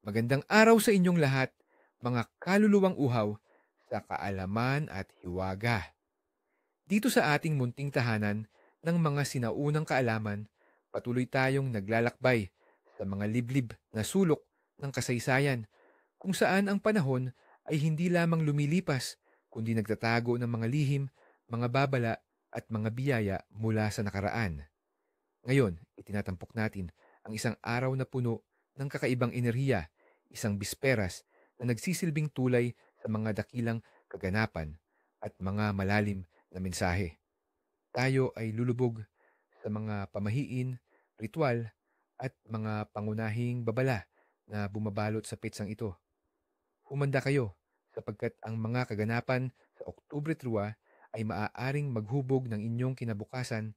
Magandang araw sa inyong lahat, mga kaluluwang uhaw sa kaalaman at hiwaga. Dito sa ating munting tahanan ng mga sinaunang kaalaman, patuloy tayong naglalakbay sa mga liblib na sulok ng kasaysayan kung saan ang panahon ay hindi lamang lumilipas kundi nagtatago ng mga lihim, mga babala at mga biyaya mula sa nakaraan. Ngayon, itinatampok natin ang isang araw na puno ng kakaibang enerhiya, isang bisperas na nagsisilbing tulay sa mga dakilang kaganapan at mga malalim na mensahe. Tayo ay lulubog sa mga pamahiin, ritual at mga pangunahing babala na bumabalot sa petsang ito. Humanda kayo sapagkat ang mga kaganapan sa Oktubre 3 ay maaaring maghubog ng inyong kinabukasan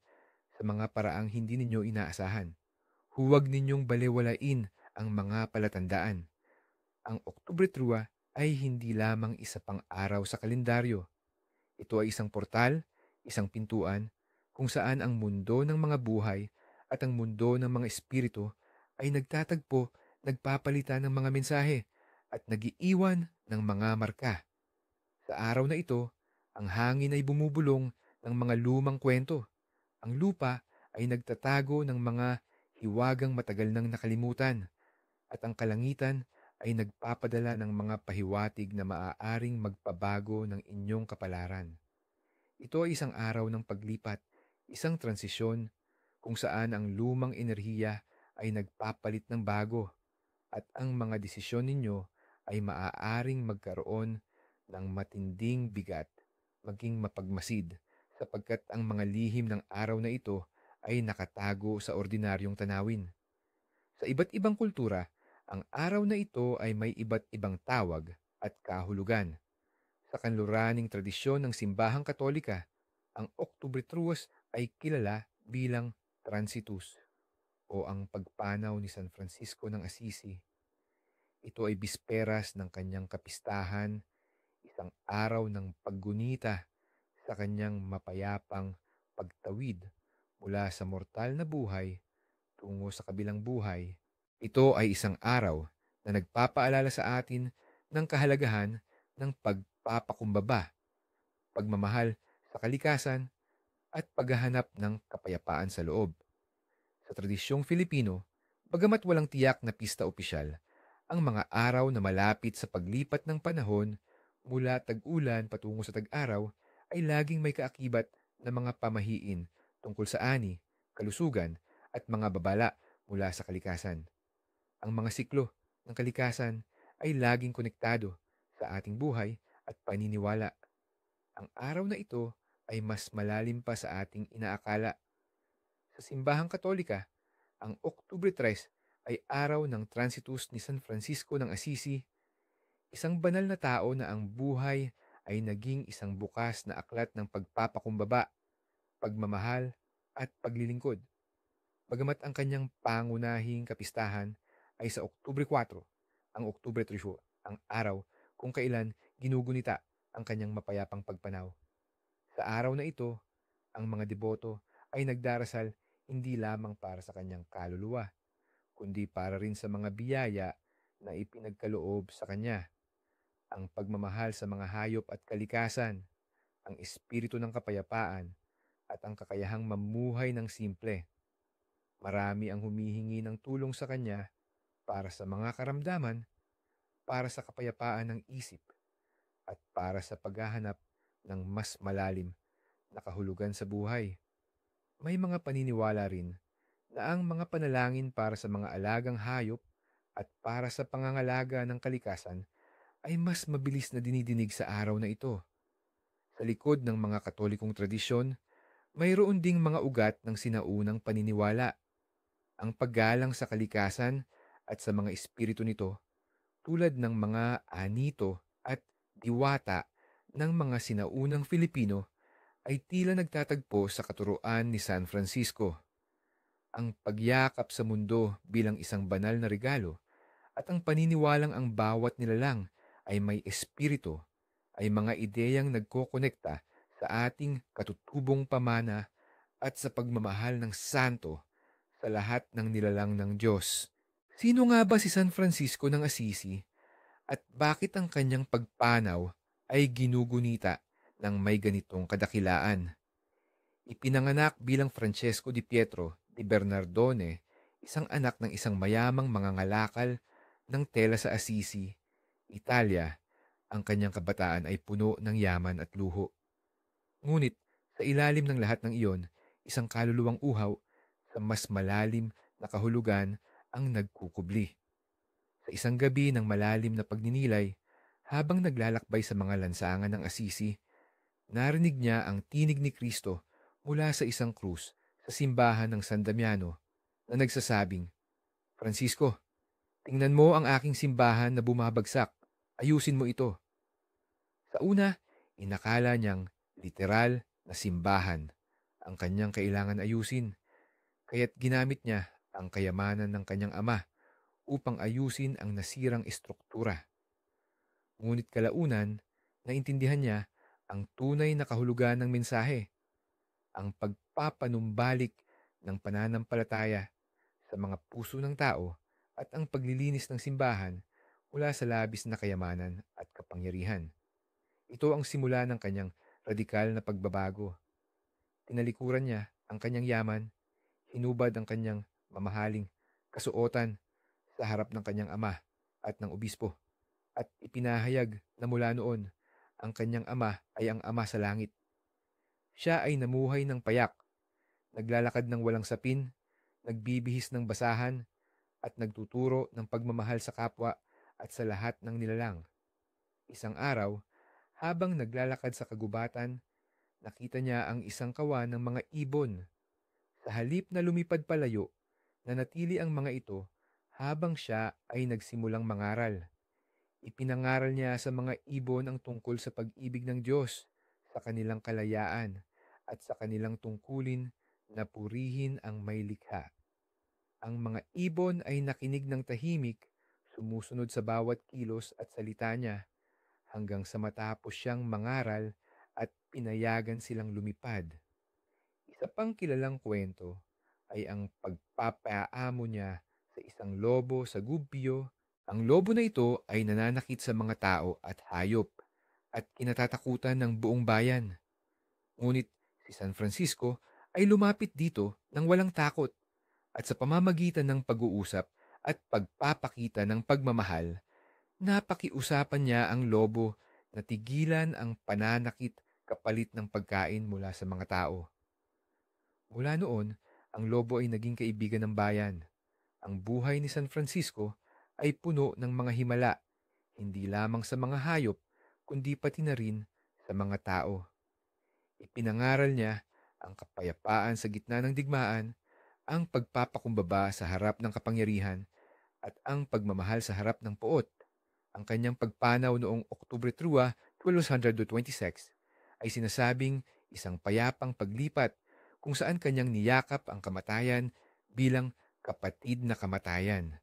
sa mga paraang hindi ninyo inaasahan. Huwag ninyong balewalain ang mga palatandaan. Ang Oktubre 3 ay hindi lamang isa pang araw sa kalendaryo. Ito ay isang portal, isang pintuan, kung saan ang mundo ng mga buhay at ang mundo ng mga espiritu ay nagtatagpo, nagpapalitan ng mga mensahe at nagiiwan ng mga marka. Sa araw na ito, ang hangin ay bumubulong ng mga lumang kwento. Ang lupa ay nagtatago ng mga hiwagang matagal nang nakalimutan at ang kalangitan ay nagpapadala ng mga pahiwatig na maaaring magpabago ng inyong kapalaran. Ito ay isang araw ng paglipat, isang transisyon kung saan ang lumang enerhiya ay nagpapalit ng bago at ang mga desisyon ninyo ay maaaring magkaroon ng matinding bigat, maging mapagmasid, sapagkat ang mga lihim ng araw na ito ay nakatago sa ordinaryong tanawin. Sa iba't ibang kultura, ang araw na ito ay may iba't ibang tawag at kahulugan. Sa kanluraning tradisyon ng simbahang Katolika, ang Oktubre Truas ay kilala bilang Transitus o ang pagpanaw ni San Francisco ng Assisi. Ito ay bisperas ng kanyang kapistahan, isang araw ng paggunita sa kanyang mapayapang pagtawid mula sa mortal na buhay tungo sa kabilang buhay. Ito ay isang araw na nagpapaalala sa atin ng kahalagahan ng pagpapakumbaba, pagmamahal sa kalikasan at paghahanap ng kapayapaan sa loob. Sa tradisyong Filipino, bagamat walang tiyak na pista opisyal, ang mga araw na malapit sa paglipat ng panahon mula tag-ulan patungo sa tag-araw ay laging may kaakibat na mga pamahiin tungkol sa ani, kalusugan at mga babala mula sa kalikasan. Ang mga siklo ng kalikasan ay laging konektado sa ating buhay at paniniwala. Ang araw na ito ay mas malalim pa sa ating inaakala. Sa simbahang Katolika, ang Oktubre 3 ay araw ng Transitus ni San Francisco ng Assisi, isang banal na tao na ang buhay ay naging isang bukas na aklat ng pagpapakumbaba, pagmamahal at paglilingkod. Bagamat ang kanyang pangunahing kapistahan ay sa Oktubre 4, ang Oktubre 3, ang araw kung kailan ginugunita ang kanyang mapayapang pagpanaw. Sa araw na ito, ang mga deboto ay nagdarasal hindi lamang para sa kanyang kaluluwa, kundi para rin sa mga biyaya na ipinagkaloob sa kanya, ang pagmamahal sa mga hayop at kalikasan, ang espiritu ng kapayapaan, at ang kakayahang mamuhay ng simple. Marami ang humihingi ng tulong sa kanya para sa mga karamdaman, para sa kapayapaan ng isip, at para sa paghahanap ng mas malalim na kahulugan sa buhay. May mga paniniwala rin na ang mga panalangin para sa mga alagang hayop at para sa pangangalaga ng kalikasan ay mas mabilis na dinidinig sa araw na ito. Sa likod ng mga katolikong tradisyon, mayroon ding mga ugat ng sinaunang paniniwala. Ang paggalang sa kalikasan at sa mga espiritu nito tulad ng mga anito at diwata ng mga sinaunang Filipino ay tila nagtatagpo sa katuruan ni San Francisco. Ang pagyakap sa mundo bilang isang banal na regalo at ang paniniwalang ang bawat nilalang ay may espiritu ay mga ideyang nagkokonekta sa ating katutubong pamana at sa pagmamahal ng santo sa lahat ng nilalang ng Diyos. Sino nga ba si San Francisco ng Assisi at bakit ang kanyang pagpanaw ay ginugunita ng may ganitong kadakilaan? Ipinanganak bilang Francesco di Pietro di Bernardone, isang anak ng isang mayamang mangangalakal ng tela sa Assisi, Italia. Ang kanyang kabataan ay puno ng yaman at luho. Ngunit sa ilalim ng lahat ng iyon, isang kaluluwang uhaw sa mas malalim na kahulugan ang nagkukubli. Sa isang gabi ng malalim na pagninilay, habang naglalakbay sa mga lansangan ng Assisi, narinig niya ang tinig ni Kristo mula sa isang krus sa simbahan ng San Damiano na nagsasabing, Francisco, tingnan mo ang aking simbahan na bumabagsak. Ayusin mo ito. Sa una, inakala niyang literal na simbahan ang kanyang kailangan ayusin, kaya't ginamit niya ang kayamanan ng kanyang ama upang ayusin ang nasirang estruktura. Ngunit kalaunan, naintindihan niya ang tunay na kahulugan ng mensahe, ang pagpapanumbalik ng pananampalataya sa mga puso ng tao at ang paglilinis ng simbahan mula sa labis na kayamanan at kapangyarihan. Ito ang simula ng kanyang radikal na pagbabago. Tinalikuran niya ang kanyang yaman, hinubad ang kanyang mamahaling kasuotan sa harap ng kanyang ama at ng obispo, at ipinahayag na mula noon, ang kanyang ama ay ang Ama sa langit. Siya ay namuhay ng payak, naglalakad ng walang sapin, nagbibihis ng basahan, at nagtuturo ng pagmamahal sa kapwa at sa lahat ng nilalang. Isang araw, habang naglalakad sa kagubatan, nakita niya ang isang kawan ng mga ibon. Sa halip na lumipad palayo, nanatili ang mga ito habang siya ay nagsimulang mangaral. Ipinangaral niya sa mga ibon ang tungkol sa pag-ibig ng Diyos, sa kanilang kalayaan, at sa kanilang tungkulin na purihin ang may likha. Ang mga ibon ay nakinig ng tahimik, sumusunod sa bawat kilos at salita niya, hanggang sa matapos siyang mangaral at pinayagan silang lumipad. Isa pang kilalang kwento ay ang pagpapaamo niya sa isang lobo sa Gubbio. Ang lobo na ito ay nananakit sa mga tao at hayop at kinatatakutan ng buong bayan. Ngunit si San Francisco ay lumapit dito ng walang takot at sa pamamagitan ng pag-uusap at pagpapakita ng pagmamahal, napakiusapan niya ang lobo na tigilan ang pananakit kapalit ng pagkain mula sa mga tao. Mula noon, ang lobo ay naging kaibigan ng bayan. Ang buhay ni San Francisco ay puno ng mga himala, hindi lamang sa mga hayop, kundi pati na rin sa mga tao. Ipinangaral niya ang kapayapaan sa gitna ng digmaan, ang pagpapakumbaba sa harap ng kapangyarihan, at ang pagmamahal sa harap ng poot. Ang kanyang pagpanaw noong Oktubre 3, 1226 ay sinasabing isang payapang paglipat kung saan kanyang niyakap ang kamatayan bilang kapatid na kamatayan.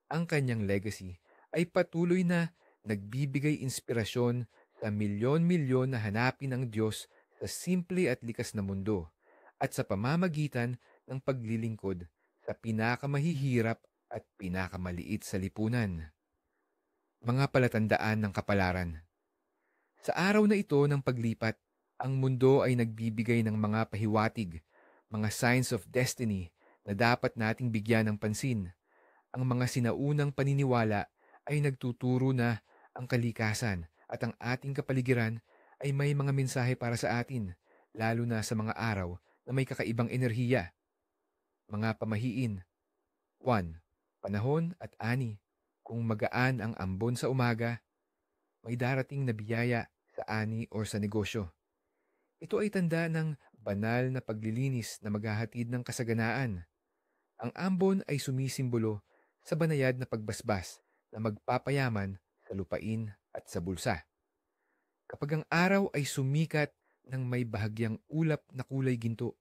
Ang kanyang legacy ay patuloy na nagbibigay inspirasyon sa milyon-milyon na hanapin ang Diyos sa simple at likas na mundo at sa pamamagitan ng paglilingkod sa pinakamahihirap at pinakamaliit sa lipunan. Mga palatandaan ng kapalaran. Sa araw na ito ng paglipat, ang mundo ay nagbibigay ng mga pahiwatig, mga signs of destiny na dapat nating bigyan ng pansin. Ang mga sinaunang paniniwala ay nagtuturo na ang kalikasan at ang ating kapaligiran ay may mga mensahe para sa atin, lalo na sa mga araw na may kakaibang enerhiya. Mga pamahiin. 1. Panahon at ani. Kung magaan ang ambon sa umaga, may darating na biyaya sa ani o sa negosyo. Ito ay tanda ng banal na paglilinis na maghahatid ng kasaganaan. Ang ambon ay sumisimbolo sa banayad na pagbasbas na magpapayaman sa lupain at sa bulsa. Kapag ang araw ay sumikat ng may bahagyang ulap na kulay ginto,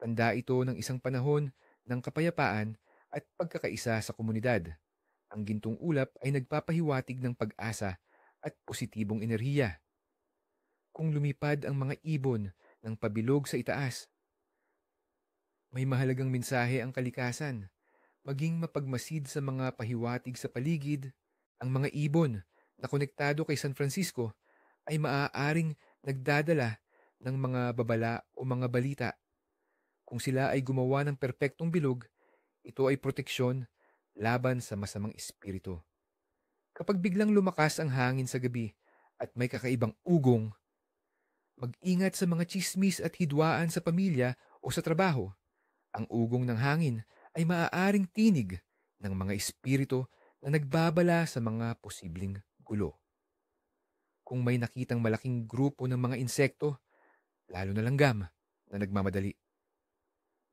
tanda ito ng isang panahon ng kapayapaan at pagkakaisa sa komunidad. Ang gintong ulap ay nagpapahiwatig ng pag-asa at positibong enerhiya. Kung lumipad ang mga ibon ng pabilog sa itaas, may mahalagang mensahe ang kalikasan. maging mapagmasid sa mga pahiwatig sa paligid. Ang mga ibon na konektado kay San Francisco ay maaaring nagdadala ng mga babala o mga balita. Kung sila ay gumawa ng perpektong bilog, ito ay proteksyon laban sa masamang espiritu. Kapag biglang lumakas ang hangin sa gabi at may kakaibang ugong, mag-ingat sa mga chismis at hidwaan sa pamilya o sa trabaho. Ang ugong ng hangin ay maaaring tinig ng mga espiritu na nagbabala sa mga posibleng gulo. Kung may nakitang malaking grupo ng mga insekto, lalo na langgam, na nagmamadali,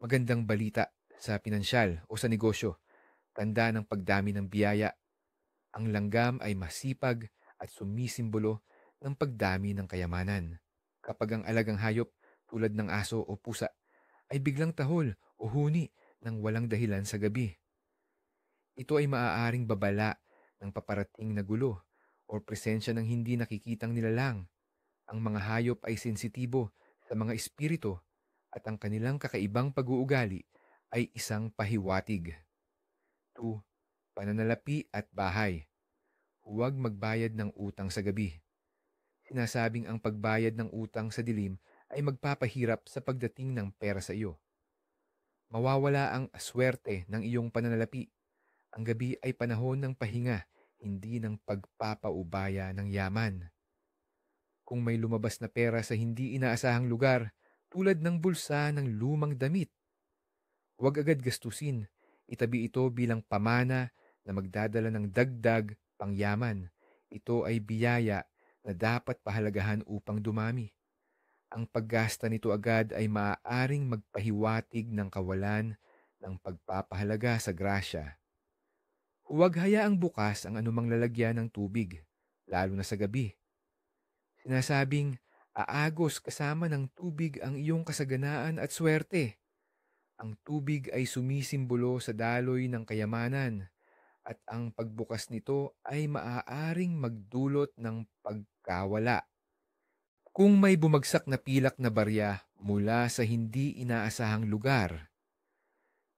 magandang balita sa pinansyal o sa negosyo, tanda ng pagdami ng biyaya. Ang langgam ay masipag at sumisimbolo ng pagdami ng kayamanan. Kapag ang alagang hayop tulad ng aso o pusa ay biglang tahol o huni ng walang dahilan sa gabi, ito ay maaaring babala ng paparating na gulo o presensya ng hindi nakikitang nilalang. Ang mga hayop ay sensitibo sa mga espiritu at ang kanilang kakaibang pag-uugali ay isang pahiwatig. 2. Pananalapi at bahay. Huwag magbayad ng utang sa gabi. Sinasabing ang pagbayad ng utang sa dilim ay magpapahirap sa pagdating ng pera sa iyo. Mawawala ang aswerte ng iyong pananalapi. Ang gabi ay panahon ng pahinga, hindi ng pagpapaubaya ng yaman. Kung may lumabas na pera sa hindi inaasahang lugar, tulad ng bulsa ng lumang damit, huwag agad gastusin. Itabi ito bilang pamana na magdadala ng dagdag pangyaman. Ito ay biyaya na dapat pahalagahan upang dumami. Ang paggasta nito agad ay maaaring magpahiwatig ng kawalan ng pagpapahalaga sa grasya. Huwag hayaang bukas ang anumang lalagyan ng tubig, lalo na sa gabi. Sinasabing aagos kasama ng tubig ang iyong kasaganaan at swerte. Ang tubig ay sumisimbolo sa daloy ng kayamanan at ang pagbukas nito ay maaaring magdulot ng pagkawala. Kung may bumagsak na pilak na barya mula sa hindi inaasahang lugar,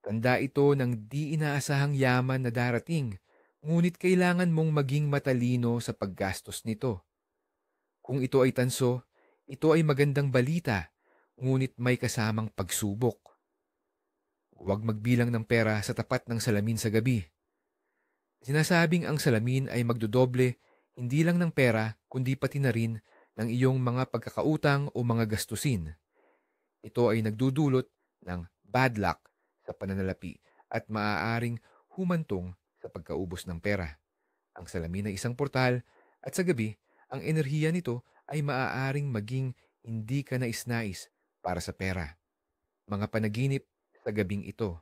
tanda ito ng di inaasahang yaman na darating, ngunit kailangan mong maging matalino sa paggastos nito. Kung ito ay tanso, ito ay magandang balita, ngunit may kasamang pagsubok. Huwag magbilang ng pera sa tapat ng salamin sa gabi. Sinasabing ang salamin ay magdodoble hindi lang ng pera kundi pati na rin ng iyong mga pagkakautang o mga gastusin. Ito ay nagdudulot ng bad luck sa pananalapi at maaaring humantong sa pagkaubos ng pera. Ang salamin ay isang portal at sa gabi, ang enerhiya nito ay maaaring maging hindi ka nais-nais para sa pera. Mga panaginip sa gabing ito.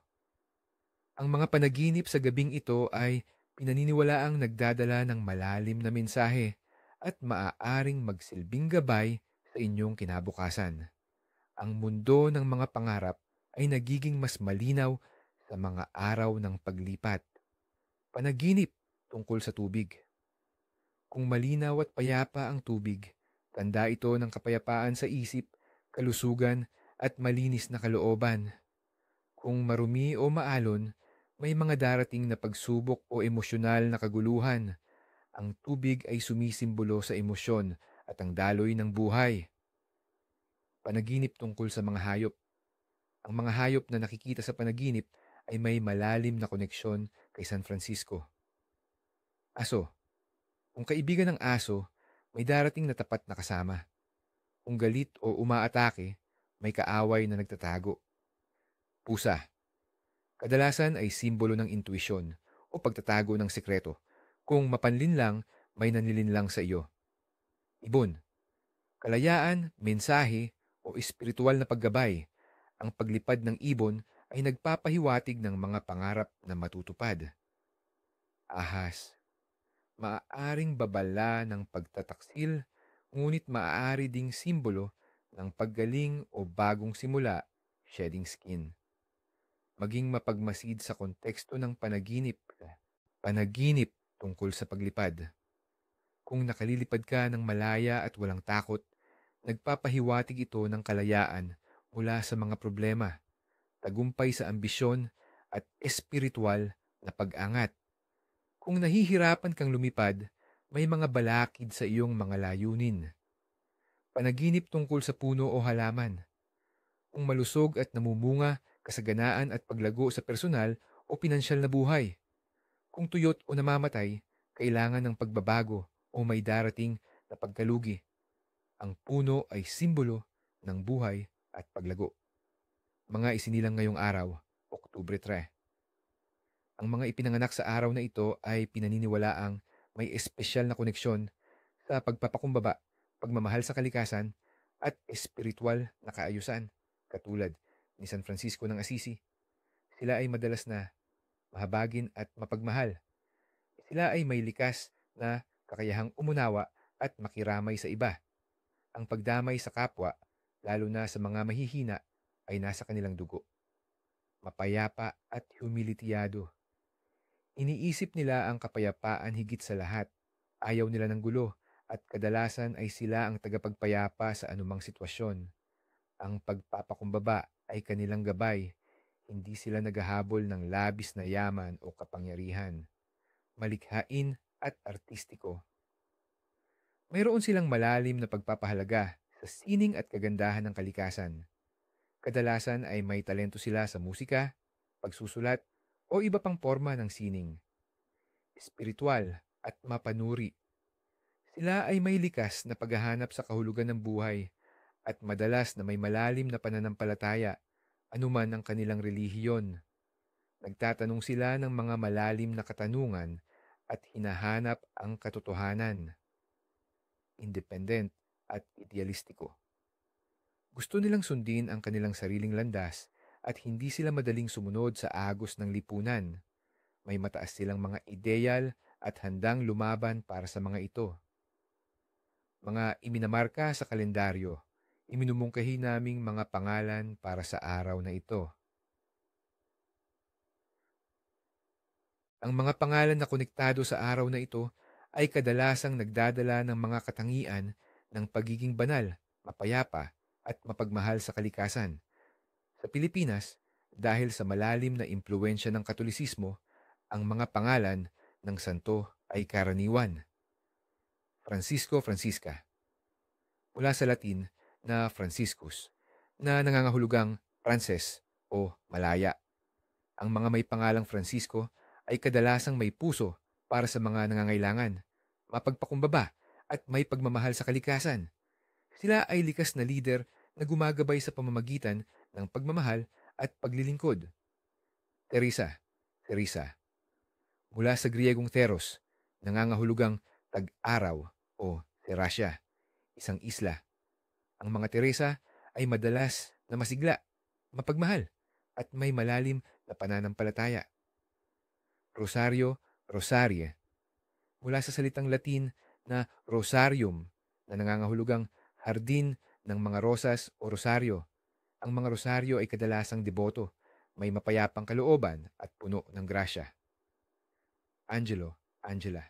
Ang mga panaginip sa gabing ito ay pinaniniwalaang nagdadala ng malalim na mensahe at maaaring magsilbing gabay sa inyong kinabukasan. Ang mundo ng mga pangarap ay nagiging mas malinaw sa mga araw ng paglipat. Panaginip tungkol sa tubig. Kung malinaw at payapa ang tubig, tanda ito ng kapayapaan sa isip, kalusugan at malinis na kalooban. Kung marumi o maalon, may mga darating na pagsubok o emosyonal na kaguluhan. Ang tubig ay sumisimbolo sa emosyon at ang daloy ng buhay. Panaginip tungkol sa mga hayop. Ang mga hayop na nakikita sa panaginip ay may malalim na koneksyon kay San Francisco. Aso. Kung kaibigan ng aso, may darating na tapat na kasama. Kung galit o umaatake, may kaaway na nagtatago. Pusa. Kadalasan ay simbolo ng intuisyon o pagtatago ng sekreto. Kung mapanlin lang, may nanlilin lang sa iyo. Ibon. Kalayaan, mensahe o espiritual na paggabay. Ang paglipad ng ibon ay nagpapahiwatig ng mga pangarap na matutupad. Ahas. Maaaring babala ng pagtataksil, ngunit maaari ding simbolo ng paggaling o bagong simula, shedding skin. Maging mapagmasid sa konteksto ng panaginip. Panaginip tungkol sa paglipad. Kung nakalilipad ka ng malaya at walang takot, nagpapahiwatig ito ng kalayaan mula sa mga problema, tagumpay sa ambisyon at espiritual na pag-angat. Kung nahihirapan kang lumipad, may mga balakid sa iyong mga layunin. Panaginip tungkol sa puno o halaman. Kung malusog at namumunga, kasaganaan at paglago sa personal o pinansyal na buhay. Kung tuyot o namamatay, kailangan ng pagbabago o may darating na pagkalugi. Ang puno ay simbolo ng buhay at paglago. Mga isinilang ngayong araw, Oktubre 3. Ang mga ipinanganak sa araw na ito ay pinaniniwalaang may espesyal na koneksyon sa pagpapakumbaba, pagmamahal sa kalikasan, at espiritual na kaayusan, katulad ni San Francisco ng Assisi. Sila ay madalas na mahabagin at mapagmahal. Sila ay may likas na kakayahang umunawa at makiramay sa iba. Ang pagdamay sa kapwa, lalo na sa mga mahihina, ay nasa kanilang dugo. Mapayapa at humilitiyado. Iniisip nila ang kapayapaan higit sa lahat. Ayaw nila ng gulo at kadalasan ay sila ang tagapagpayapa sa anumang sitwasyon. Ang pagpapakumbaba ay kanilang gabay. Hindi sila naghahabol ng labis na yaman o kapangyarihan. Malikhain at artistiko. Mayroon silang malalim na pagpapahalaga sa sining at kagandahan ng kalikasan. Kadalasan ay may talento sila sa musika, pagsusulat, o iba pang forma ng sining. Espiritual at mapanuri. Sila ay may likas na paghahanap sa kahulugan ng buhay at madalas na may malalim na pananampalataya, anuman ang kanilang relihiyon. Nagtatanong sila ng mga malalim na katanungan at hinahanap ang katotohanan. Independent at idealistiko. Gusto nilang sundin ang kanilang sariling landas at hindi sila madaling sumunod sa agos ng lipunan. May mataas silang mga ideal at handang lumaban para sa mga ito. Mga iminamarka sa kalendaryo, iminumungkahi naming mga pangalan para sa araw na ito. Ang mga pangalan na konektado sa araw na ito ay kadalasang nagdadala ng mga katangian ng pagiging banal, mapayapa, at mapagmahal sa kalikasan. Sa Pilipinas, dahil sa malalim na impluwensya ng Katolisismo, ang mga pangalan ng santo ay karaniwan. Francisco, Francisca. Mula sa Latin na Franciscus, na nangangahulugang Frances o Malaya. Ang mga may pangalang Francisco ay kadalasang may puso para sa mga nangangailangan, mapagpakumbaba at may pagmamahal sa kalikasan. Sila ay likas na lider na gumagabay sa pamamagitan ng pagmamahal at paglilingkod. Teresa, Teresa. Mula sa Griegong theros, nangangahulugang tag-araw o Theracia, isang isla. Ang mga Teresa ay madalas na masigla, mapagmahal, at may malalim na pananampalataya. Rosario, Rosarie. Mula sa salitang Latin na rosarium, na nangangahulugang hardin ng mga rosas o rosaryo. Ang mga rosaryo ay kadalasang deboto, may mapayapang kalooban at puno ng grasya. Angelo, Angela.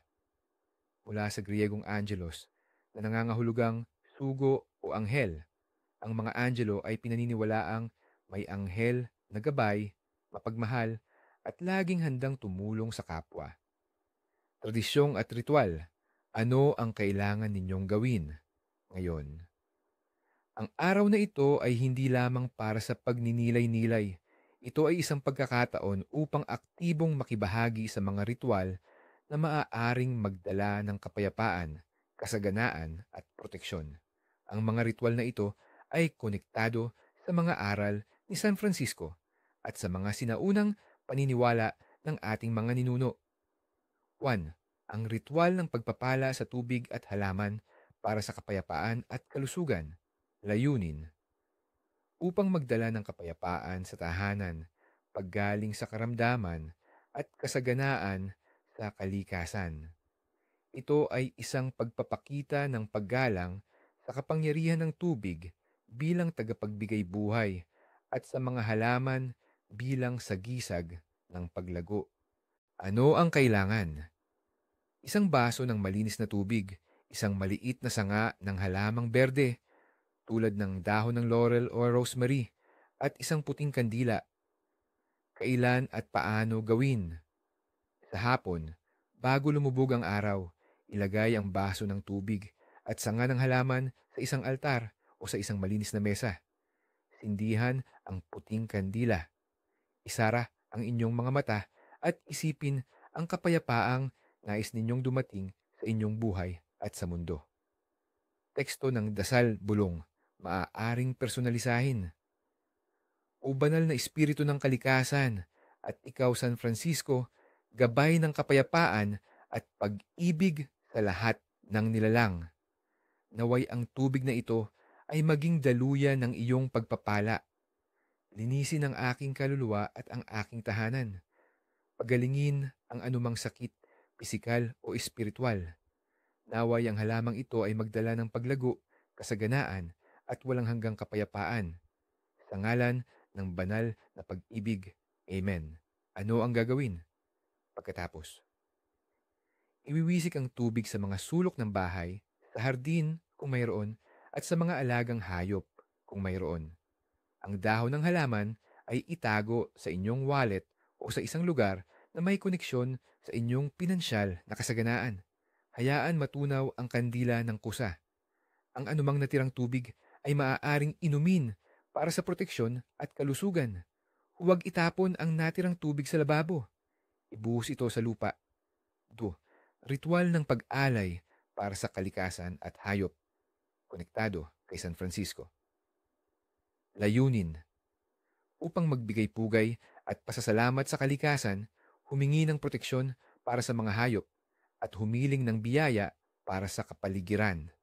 Mula sa Griegong angelos, na nangangahulugang sugo o anghel. Ang mga angelo ay pinaniniwalaang may anghel na gabay, mapagmahal, at laging handang tumulong sa kapwa. Tradisyong at ritual. Ano ang kailangan ninyong gawin ngayon? Ang araw na ito ay hindi lamang para sa pagninilay-nilay. Ito ay isang pagkakataon upang aktibong makibahagi sa mga ritual na maaaring magdala ng kapayapaan, kasaganaan at proteksyon. Ang mga ritual na ito ay konektado sa mga aral ni San Francisco at sa mga sinaunang paniniwala ng ating mga ninuno. 1. Ang ritual ng pagpapala sa tubig at halaman para sa kapayapaan at kalusugan. Layunin. Upang magdala ng kapayapaan sa tahanan, paggaling sa karamdaman, at kasaganaan sa kalikasan. Ito ay isang pagpapakita ng paggalang sa kapangyarihan ng tubig bilang tagapagbigay buhay at sa mga halaman bilang sagisag ng paglago. Ano ang kailangan? Isang baso ng malinis na tubig, isang maliit na sanga ng halamang berde, tulad ng dahon ng laurel o rosemary, at isang puting kandila. Kailan at paano gawin? Sa hapon, bago lumubog ang araw, ilagay ang baso ng tubig at sanga ng halaman sa isang altar o sa isang malinis na mesa. Sindihan ang puting kandila. Isara ang inyong mga mata at isipin ang kapayapaang nais ninyong dumating sa inyong buhay at sa mundo. Teksto ng dasal bulong, maaaring personalisahin. O banal na espiritu ng kalikasan, at ikaw San Francisco, gabay ng kapayapaan at pag-ibig sa lahat ng nilalang. Naway ang tubig na ito ay maging daluyan ng iyong pagpapala. Linisin ang aking kaluluwa at ang aking tahanan. Pagalingin ang anumang sakit, pisikal o espiritual. Naway ang halamang ito ay magdala ng paglago, kasaganaan at walang hanggang kapayapaan. Sa ngalan ng banal na pag-ibig. Amen. Ano ang gagawin? Pagkatapos, iwiwisik ang tubig sa mga sulok ng bahay, sa hardin kung mayroon, at sa mga alagang hayop kung mayroon. Ang dahon ng halaman ay itago sa inyong wallet o sa isang lugar na may koneksyon sa inyong pinansyal na kasaganaan. Hayaan matunaw ang kandila ng kusa. Ang anumang natirang tubig ay maaaring inumin para sa proteksyon at kalusugan. Huwag itapon ang natirang tubig sa lababo. Ibuhos ito sa lupa. 2. Ritual ng pag-alay para sa kalikasan at hayop. Konektado kay San Francisco. Layunin. Upang magbigay pugay at pasasalamat sa kalikasan, humingi ng proteksyon para sa mga hayop at humiling ng biyaya para sa kapaligiran.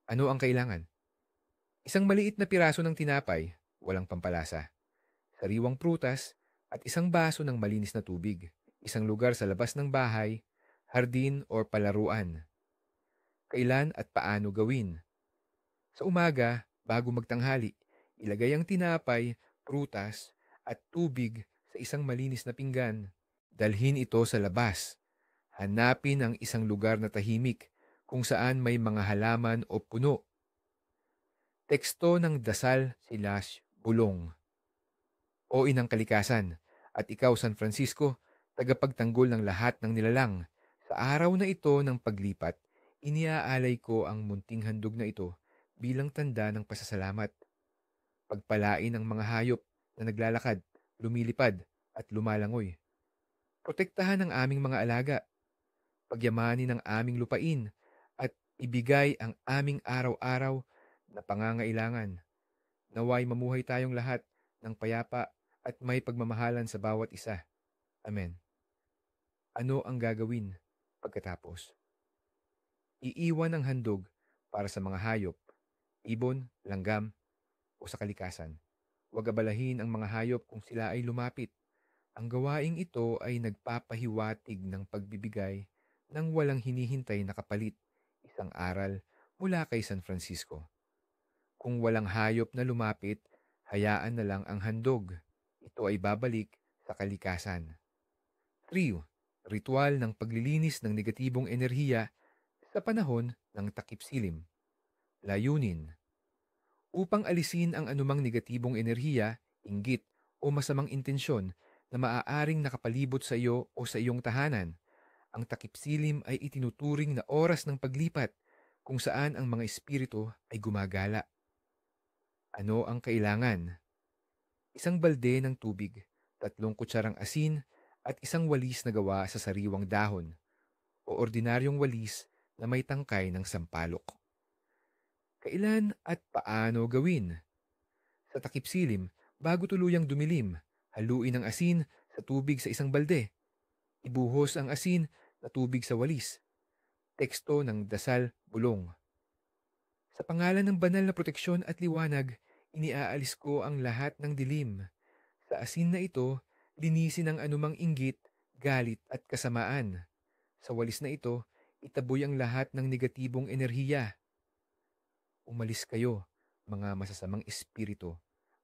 Ano ang kailangan? Isang maliit na piraso ng tinapay, walang pampalasa, sariwang prutas, at isang baso ng malinis na tubig. Isang lugar sa labas ng bahay, hardin o palaruan. Kailan at paano gawin? Sa umaga, bago magtanghali, ilagay ang tinapay, prutas, at tubig sa isang malinis na pinggan. Dalhin ito sa labas. Hanapin ang isang lugar na tahimik kung saan may mga halaman o puno. Teksto ng dasal /bulong. O inang kalikasan, at ikaw San Francisco, tagapagtanggol ng lahat ng nilalang. Sa araw na ito ng paglipat, iniaalay ko ang munting handog na ito bilang tanda ng pasasalamat. Pagpalain ang mga hayop na naglalakad, lumilipad at lumalangoy. Protektahan ang aming mga alaga. Pagyamanin ang aming lupain at ibigay ang aming araw-araw na pangangailangan. Naway mamuhay tayong lahat ng payapa at may pagmamahalan sa bawat isa. Amen. Ano ang gagawin pagkatapos? Iiwan ang handog para sa mga hayop, ibon, langgam, o sa kalikasan. Huwag abalahin ang mga hayop kung sila ay lumapit. Ang gawaing ito ay nagpapahiwatig ng pagbibigay ng walang hinihintay na kapalit. Isang aral mula kay San Francisco. Kung walang hayop na lumapit, hayaan na lang ang handog. Ito ay babalik sa kalikasan. 3. Ritual ng paglilinis ng negatibong enerhiya sa panahon ng takip silim. Layunin. Upang alisin ang anumang negatibong enerhiya, inggit o masamang intensyon na maaaring nakapalibot sa iyo o sa iyong tahanan, ang takip silim ay itinuturing na oras ng paglipat kung saan ang mga espiritu ay gumagala. Ano ang kailangan? Isang balde ng tubig, 3 kutsarang asin, at isang walis na gawa sa sariwang dahon o ordinaryong walis na may tangkay ng sampalok. Kailan at paano gawin? Sa takip silim, bago tuluyang dumilim, haluin ang asin sa tubig sa isang balde. Ibuhos ang asin na tubig sa walis. Teksto ng dasal bulong. Sa pangalan ng banal na proteksyon at liwanag, iniaalis ko ang lahat ng dilim. Sa asin na ito, linisin ang anumang inggit, galit at kasamaan. Sa walis na ito, itaboy ang lahat ng negatibong enerhiya. Umalis kayo, mga masasamang espiritu,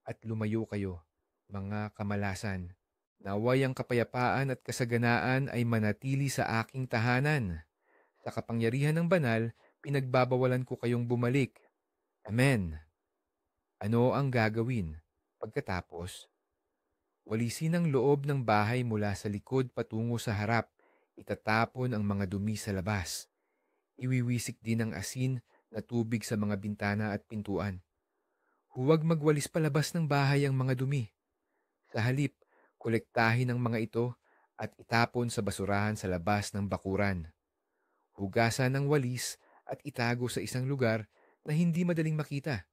at lumayo kayo, mga kamalasan. Naway ang kapayapaan at kasaganaan ay manatili sa aking tahanan. Sa kapangyarihan ng banal, pinagbabawalan ko kayong bumalik. Amen. Ano ang gagawin pagkatapos? Walisin ang loob ng bahay mula sa likod patungo sa harap. Itatapon ang mga dumi sa labas. Iwiwisik din ang asin na tubig sa mga bintana at pintuan. Huwag magwalis palabas ng bahay ang mga dumi. Sa halip, kolektahin ang mga ito at itapon sa basurahan sa labas ng bakuran. Hugasan ang walis at itago sa isang lugar na hindi madaling makita.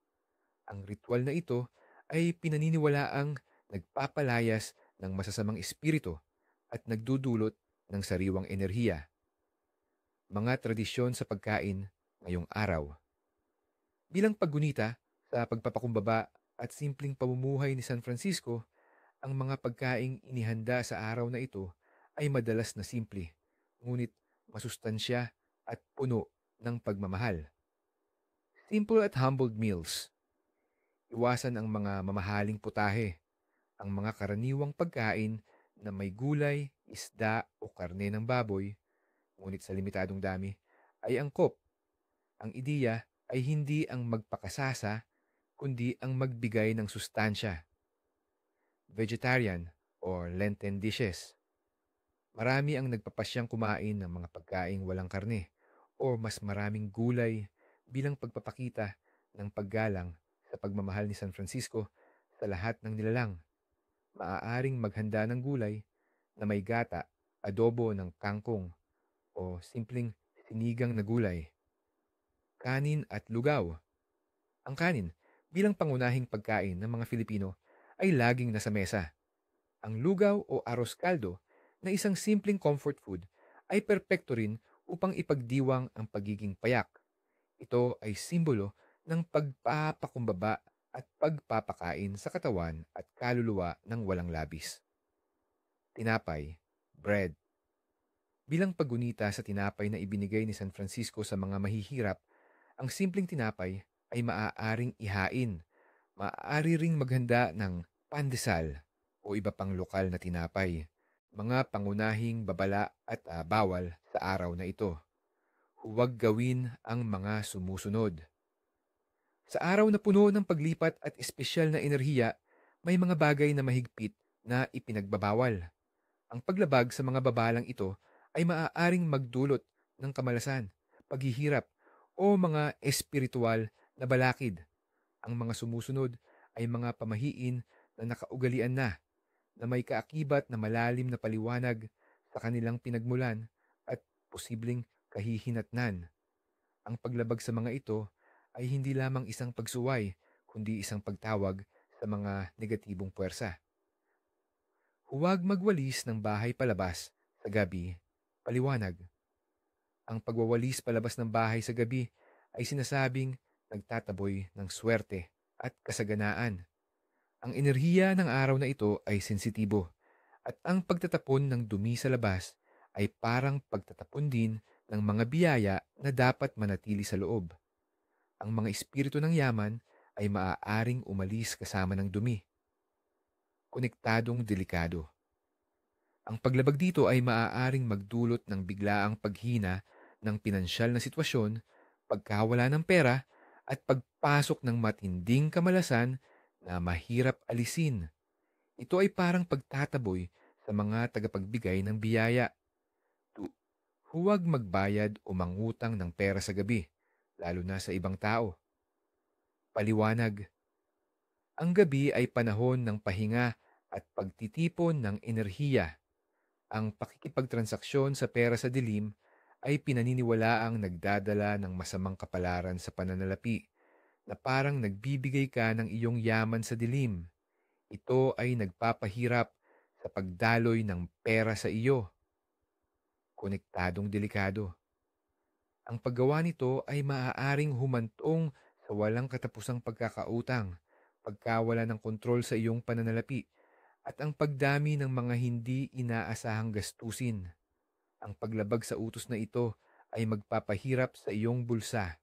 Ang ritual na ito ay pinaniniwalaang nagpapalayas ng masasamang espiritu at nagdudulot ng sariwang enerhiya. Mga tradisyon sa pagkain ngayong araw. Bilang paggunita sa pagpapakumbaba at simpleng pamumuhay ni San Francisco, ang mga pagkaing inihanda sa araw na ito ay madalas na simple, ngunit masustansya at puno ng pagmamahal. Simple at humbled meals. Iwasan ang mga mamahaling putahe, ang mga karaniwang pagkain na may gulay, isda o karne ng baboy, ngunit sa limitadong dami, ay angkop. Ang ideya ay hindi ang magpakasasa, kundi ang magbigay ng sustansya. Vegetarian or Lenten dishes. Marami ang nagpapasyang kumain ng mga pagkaing walang karne o mas maraming gulay bilang pagpapakita ng paggalang sa pagmamahal ni San Francisco sa lahat ng nilalang. Maaaring maghanda ng gulay na may gata, adobo ng kangkong o simpleng sinigang na gulay. Kanin at lugaw. Ang kanin, bilang pangunahing pagkain ng mga Filipino, ay laging nasa mesa. Ang lugaw o arroz caldo na isang simpleng comfort food ay perpekto rin upang ipagdiwang ang pagiging payak. Ito ay simbolo ng pagpapakumbaba at pagpapakain sa katawan at kaluluwa ng walang labis. Tinapay, bread. Bilang paggunita sa tinapay na ibinigay ni San Francisco sa mga mahihirap, ang simpleng tinapay ay maaaring ihain. Maaari ring maghanda ng pandesal o iba pang lokal na tinapay. Mga pangunahing babala at bawal sa araw na ito. Huwag gawin ang mga sumusunod. Sa araw na puno ng paglipat at espesyal na enerhiya, may mga bagay na mahigpit na ipinagbabawal. Ang paglabag sa mga babalang ito ay maaaring magdulot ng kamalasan, paghihirap, o mga espiritual na balakid. Ang mga sumusunod ay mga pamahiin na nakaugalian na may kaakibat na malalim na paliwanag sa kanilang pinagmulan at posibleng kahihinatnan. Ang paglabag sa mga ito ay hindi lamang isang pagsuway, kundi isang pagtawag sa mga negatibong puwersa. Huwag magwalis ng bahay palabas sa gabi, paliwanag. Ang pagwawalis palabas ng bahay sa gabi ay sinasabing nagtataboy ng swerte at kasaganaan. Ang enerhiya ng araw na ito ay sensitibo at ang pagtatapon ng dumi sa labas ay parang pagtatapon din ng mga biyaya na dapat manatili sa loob. Ang mga espiritu ng yaman ay maaaring umalis kasama ng dumi. Konektadong delikado. Ang paglabag dito ay maaaring magdulot ng biglaang paghina ng pinansyal na sitwasyon, pagkawala ng pera, at pagpasok ng matinding kamalasan na mahirap alisin. Ito ay parang pagtataboy sa mga tagapagbigay ng biyaya. Huwag magbayad o mangutang ng pera sa gabi, lalo na sa ibang tao. Paliwanag. Ang gabi ay panahon ng pahinga at pagtitipon ng enerhiya. Ang pakikipagtransaksyon sa pera sa dilim ay pinaniniwalaang nagdadala ng masamang kapalaran sa pananalapi na parang nagbibigay ka ng iyong yaman sa dilim. Ito ay nagpapahirap sa pagdaloy ng pera sa iyo. Konektadong delikado. Ang paggawa nito ay maaaring humantong sa walang katapusang pagkakautang, pagkawala ng kontrol sa iyong pananalapi, at ang pagdami ng mga hindi inaasahang gastusin. Ang paglabag sa utos na ito ay magpapahirap sa iyong bulsa.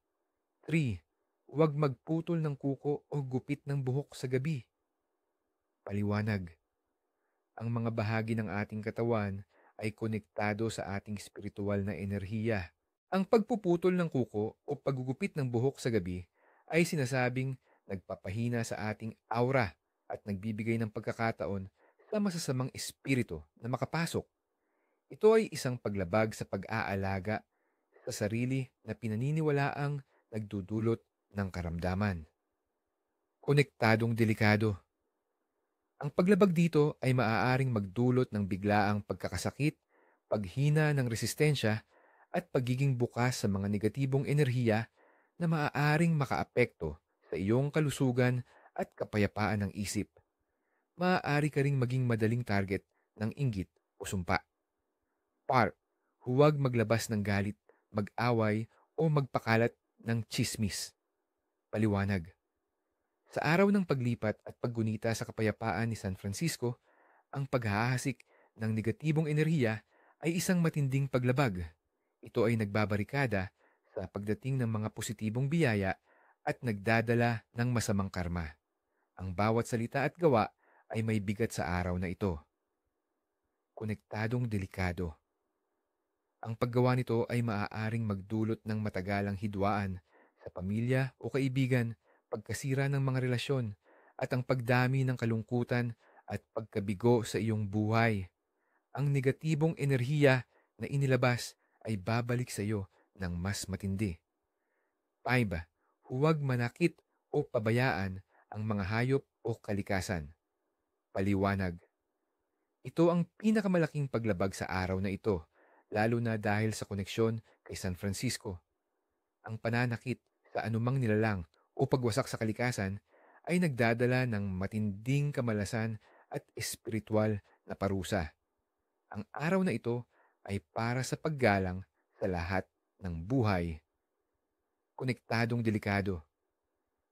3. Huwag magputol ng kuko o gupit ng buhok sa gabi. Paliwanag. Ang mga bahagi ng ating katawan ay konektado sa ating spiritual na enerhiya. Ang pagpuputol ng kuko o paggugupit ng buhok sa gabi ay sinasabing nagpapahina sa ating aura at nagbibigay ng pagkakataon sa masasamang espiritu na makapasok. Ito ay isang paglabag sa pag-aalaga sa sarili na pinaniniwalaang nagdudulot ng karamdaman. Konektadong delikado. Ang paglabag dito ay maaaring magdulot ng biglaang pagkakasakit, paghina ng resistensya, at pagiging bukas sa mga negatibong enerhiya na maaaring makaapekto sa iyong kalusugan at kapayapaan ng isip. Maaari ka ring maging madaling target ng inggit o sumpa. Par, huwag maglabas ng galit, mag-away o magpakalat ng tsismis. Paliwanag. Sa araw ng paglipat at paggunita sa kapayapaan ni San Francisco, ang paghahasik ng negatibong enerhiya ay isang matinding paglabag. Ito ay nagbabarikada sa pagdating ng mga positibong biyaya at nagdadala ng masamang karma. Ang bawat salita at gawa ay may bigat sa araw na ito. Konektadong delikado. Ang paggawa nito ay maaaring magdulot ng matagalang hidwaan sa pamilya o kaibigan, pagkasira ng mga relasyon, at ang pagdami ng kalungkutan at pagkabigo sa iyong buhay. Ang negatibong enerhiya na inilabas ay babalik sa iyo ng mas matindi. 5. Huwag manakit o pabayaan ang mga hayop o kalikasan. Paliwanag. Ito ang pinakamalaking paglabag sa araw na ito, lalo na dahil sa koneksyon kay San Francisco. Ang pananakit sa anumang nilalang o pagwasak sa kalikasan ay nagdadala ng matinding kamalasan at espiritual na parusa. Ang araw na ito ay para sa paggalang sa lahat ng buhay. Konektadong delikado.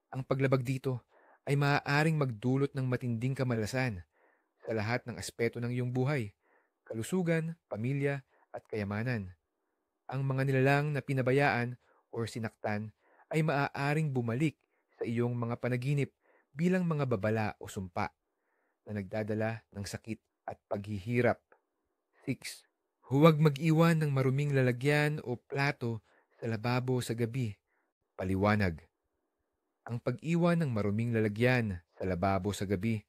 Ang paglabag dito ay maaaring magdulot ng matinding kamalasan sa lahat ng aspeto ng iyong buhay, kalusugan, pamilya, at kayamanan. Ang mga nilalang na pinabayaan o sinaktan ay maaaring bumalik sa iyong mga panaginip bilang mga babala o sumpa na nagdadala ng sakit at paghihirap. 6. Huwag mag-iwan ng maruming lalagyan o plato sa lababo sa gabi. Paliwanag. Ang pag-iwan ng maruming lalagyan sa lababo sa gabi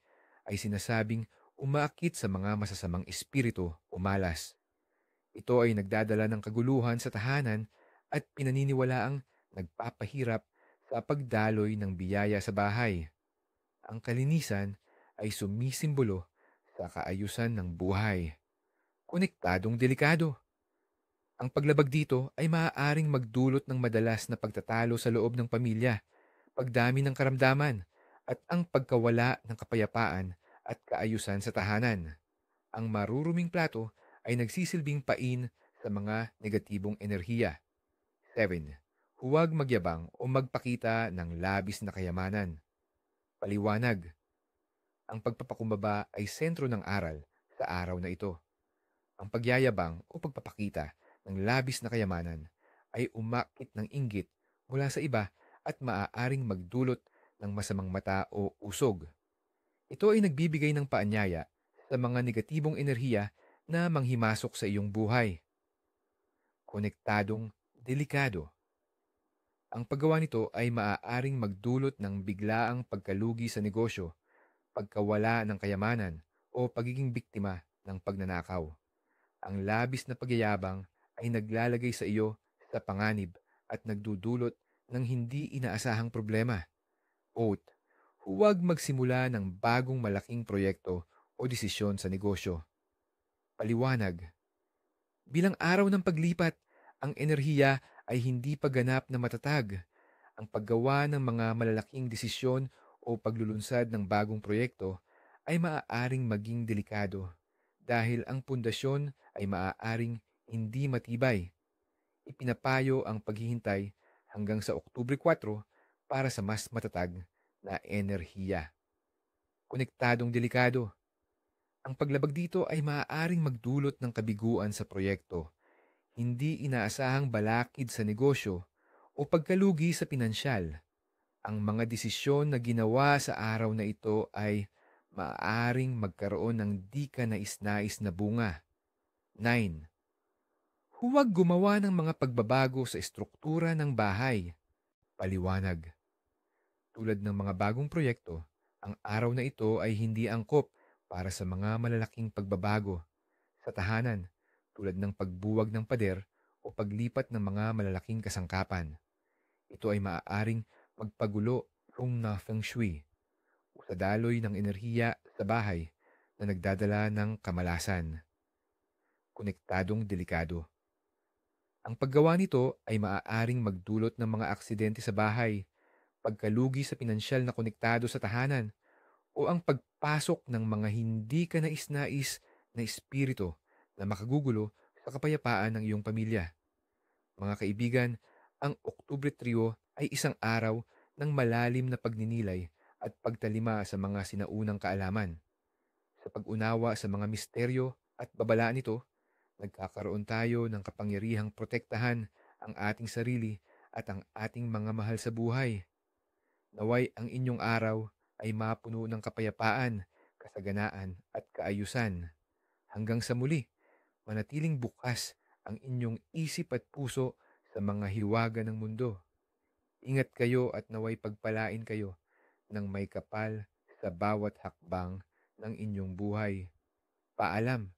ay sinasabing umaakit sa mga masasamang espiritu o malas. Ito ay nagdadala ng kaguluhan sa tahanan at pinaniniwalaang nagpapahirap sa pagdaloy ng biyaya sa bahay. Ang kalinisan ay sumisimbolo sa kaayusan ng buhay. Konektadong delikado. Ang paglabag dito ay maaaring magdulot ng madalas na pagtatalo sa loob ng pamilya, pagdami ng karamdaman, at ang pagkawala ng kapayapaan at kaayusan sa tahanan. Ang maruruming plato ay nagsisilbing pain sa mga negatibong enerhiya. 7. Huwag magyabang o magpakita ng labis na kayamanan. Paliwanag. Ang pagpapakumbaba ay sentro ng aral sa araw na ito. Ang pagyayabang o pagpapakita ng labis na kayamanan ay umakit ng inggit mula sa iba at maaaring magdulot ng masamang mata o usog. Ito ay nagbibigay ng paanyaya sa mga negatibong enerhiya na manghimasok sa iyong buhay. Konektadong delikado. Ang paggawa nito ay maaaring magdulot ng biglaang pagkalugi sa negosyo, pagkawala ng kayamanan, o pagiging biktima ng pagnanakaw. Ang labis na pagyayabang ay naglalagay sa iyo sa panganib at nagdudulot ng hindi inaasahang problema. Oath, huwag magsimula ng bagong malaking proyekto o desisyon sa negosyo. Paliwanag. Bilang araw ng paglipat, ang enerhiya ay hindi pa ganap na matatag. Ang paggawa ng mga malalaking desisyon o paglulunsad ng bagong proyekto ay maaaring maging delikado dahil ang pundasyon ay maaaring hindi matibay. Ipinapayo ang paghihintay hanggang sa Oktubre 4 para sa mas matatag na enerhiya. Konektadong delikado. Ang paglabag dito ay maaaring magdulot ng kabiguan sa proyekto, hindi inaasahang balakid sa negosyo, o pagkalugi sa pinansyal. Ang mga desisyon na ginawa sa araw na ito ay maaaring magkaroon ng di ka nais-nais na bunga. 9. Huwag gumawa ng mga pagbabago sa estruktura ng bahay. Paliwanag. Tulad ng mga bagong proyekto, ang araw na ito ay hindi angkop para sa mga malalaking pagbabago sa tahanan tulad ng pagbuwag ng pader o paglipat ng mga malalaking kasangkapan. Ito ay maaaring magpagulo kung na feng shui o sa daloy ng enerhiya sa bahay na nagdadala ng kamalasan. Konektadong delikado. Ang paggawa nito ay maaaring magdulot ng mga aksidente sa bahay, pagkalugi sa pinansyal na konektado sa tahanan, o ang pagpasok ng mga hindi ka nais-nais na espiritu na makagugulo sa kapayapaan ng iyong pamilya. Mga kaibigan, ang Oktubre Trio ay isang araw ng malalim na pagninilay at pagtalima sa mga sinaunang kaalaman. Sa pag-unawa sa mga misteryo at babala nito, nagkakaroon tayo ng kapangyarihang protektahan ang ating sarili at ang ating mga mahal sa buhay. Naway ang inyong araw ay mapuno ng kapayapaan, kasaganaan at kaayusan. Hanggang sa muli, manatiling bukas ang inyong isip at puso sa mga hiwaga ng mundo. Ingat kayo at naway pagpalain kayo ng may kapal sa bawat hakbang ng inyong buhay. Paalam.